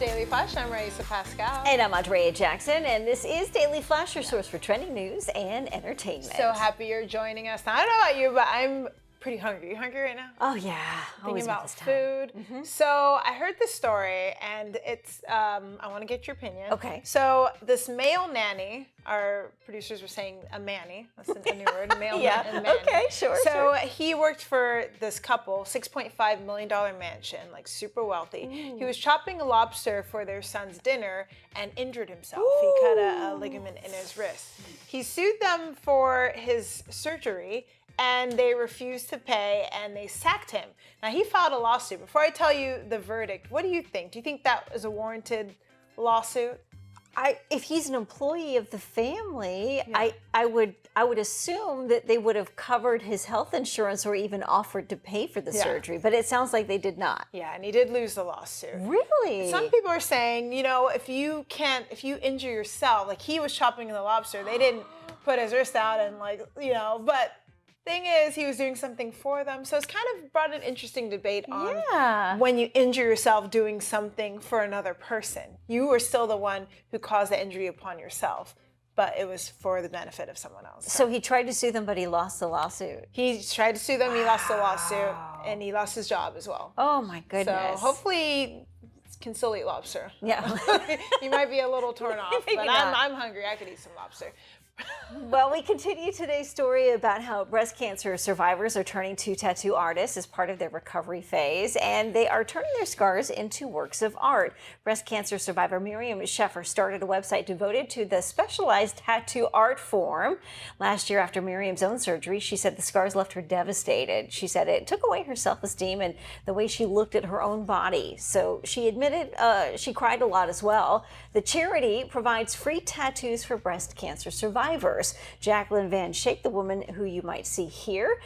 Daily Flash. I'm Riesa, Pascal. And I'm Andrea Jackson, and this is Daily Flash, your source for trending news and entertainment. So happy you're joining us. Now, I don't know about you, but I'm pretty hungry. You hungry right now? Oh yeah, Thinking about food. So I heard this story, and it's I want to get your opinion. Okay. So this male nanny, our producers were saying a manny. That's a new word. Male and manny. Okay, sure. So he worked for this couple, $6.5 million mansion, like super wealthy. Ooh. He was chopping a lobster for their son's dinner and injured himself. Ooh. He cut a ligament in his wrist. He sued them for his surgery, and they refused to pay, and they sacked him. Now, he filed a lawsuit. Before I tell you the verdict, what do you think? Do you think that is a warranted lawsuit? If he's an employee of the family, yeah. I would assume that they would have covered his health insurance or even offered to pay for the surgery, but it sounds like they did not. Yeah, and he did lose the lawsuit. Really? Some people are saying, if you injure yourself, like he was chopping the lobster, they didn't put his wrist out and but thing is, he was doing something for them. So it's kind of brought an interesting debate on when you injure yourself doing something for another person. You were still the one who caused the injury upon yourself, but it was for the benefit of someone else. So he tried to sue them, but he lost the lawsuit. He tried to sue them, he lost the lawsuit, and he lost his job as well. Oh my goodness. So hopefully can still eat lobster. Yeah. You might be a little torn off, but I'm hungry. I could eat some lobster. Well, we continue today's story about how breast cancer survivors are turning to tattoo artists as part of their recovery phase, and they are turning their scars into works of art. Breast cancer survivor Miriam Sheffer started a website devoted to the specialized tattoo art form. Last year, after Miriam's own surgery, she said the scars left her devastated. She said it took away her self-esteem and the way she looked at her own body. So she admitted she cried a lot as well. The charity provides free tattoos for breast cancer survivors. Jacqueline Van Shake, the woman who you might see here,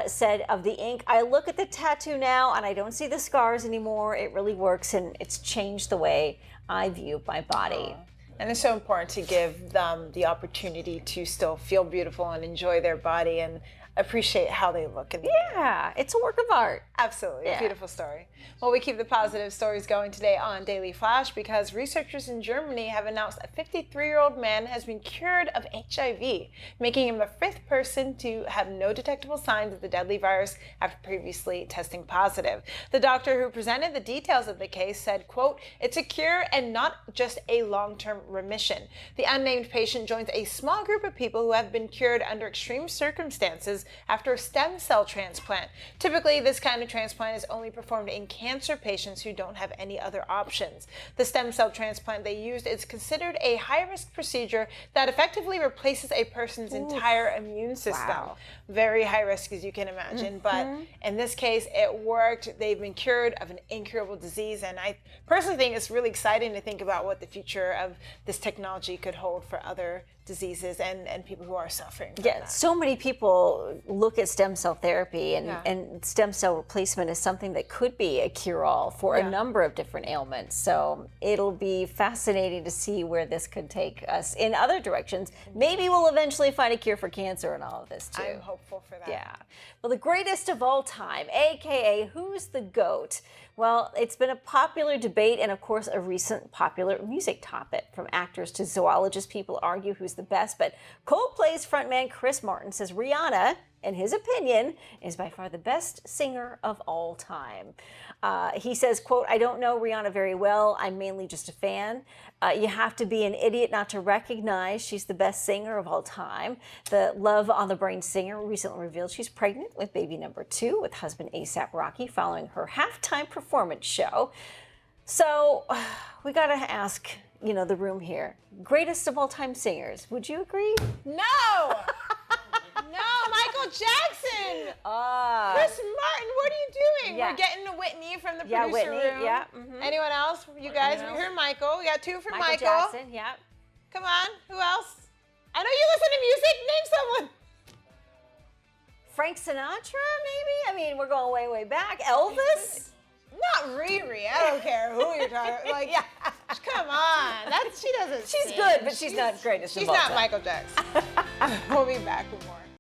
said of the ink, "I look at the tattoo now and I don't see the scars anymore. It really works, and it's changed the way I view my body." And it's so important to give them the opportunity to still feel beautiful and enjoy their body and appreciate how they look. Yeah, it's a work of art. Absolutely, a beautiful story. Well, we keep the positive stories going today on Daily Flash because researchers in Germany have announced a 53-year-old man has been cured of HIV, making him the 5th person to have no detectable signs of the deadly virus after previously testing positive. The doctor who presented the details of the case said, quote, "It's a cure and not just a long-term remission." The unnamed patient joins a small group of people who have been cured under extreme circumstances after a stem cell transplant. Typically, this kind of transplant is only performed in cancer patients who don't have any other options. The stem cell transplant they used is considered a high-risk procedure that effectively replaces a person's entire immune system. Wow. Very high risk, as you can imagine, but in this case, it worked. They've been cured of an incurable disease, and I personally think it's really exciting to think about what the future of this technology could hold for other diseases and people who are suffering from that. So many people look at stem cell therapy and stem cell replacement as something that could be a cure-all for a number of different ailments. So it'll be fascinating to see where this could take us in other directions. Maybe we'll eventually find a cure for cancer and all of this too. I'm hopeful for that. Yeah. Well, the greatest of all time, AKA who's the GOAT? Well, it's been a popular debate and, of course, a recent popular music topic. From actors to zoologists, people argue who's the best. But Coldplay's frontman Chris Martin says Rihanna, in his opinion, is by far the best singer of all time. He says, quote, "I don't know Rihanna very well. I'm mainly just a fan. You have to be an idiot not to recognize she's the best singer of all time." The Love on the Brain singer recently revealed she's pregnant with baby number 2 with husband A$AP Rocky following her halftime performance show. So we got to ask, the room here, greatest of all time singers. Would you agree? No! No, Michael Jackson! Chris Martin, what are you doing? Yeah. We're getting to Whitney from the producer Whitney, room. yeah. Anyone else? You guys, we heard Michael. We got 2 for Michael. Jackson, yeah. Come on, who else? I know you listen to music. Name someone. Frank Sinatra, maybe? I mean, we're going way, way back. Elvis? Not Riri. I don't care who you're talking. Like, come on. She doesn't. She's sing. good, but she's not greatest of all She's not time. Michael Jackson. We'll be back with more.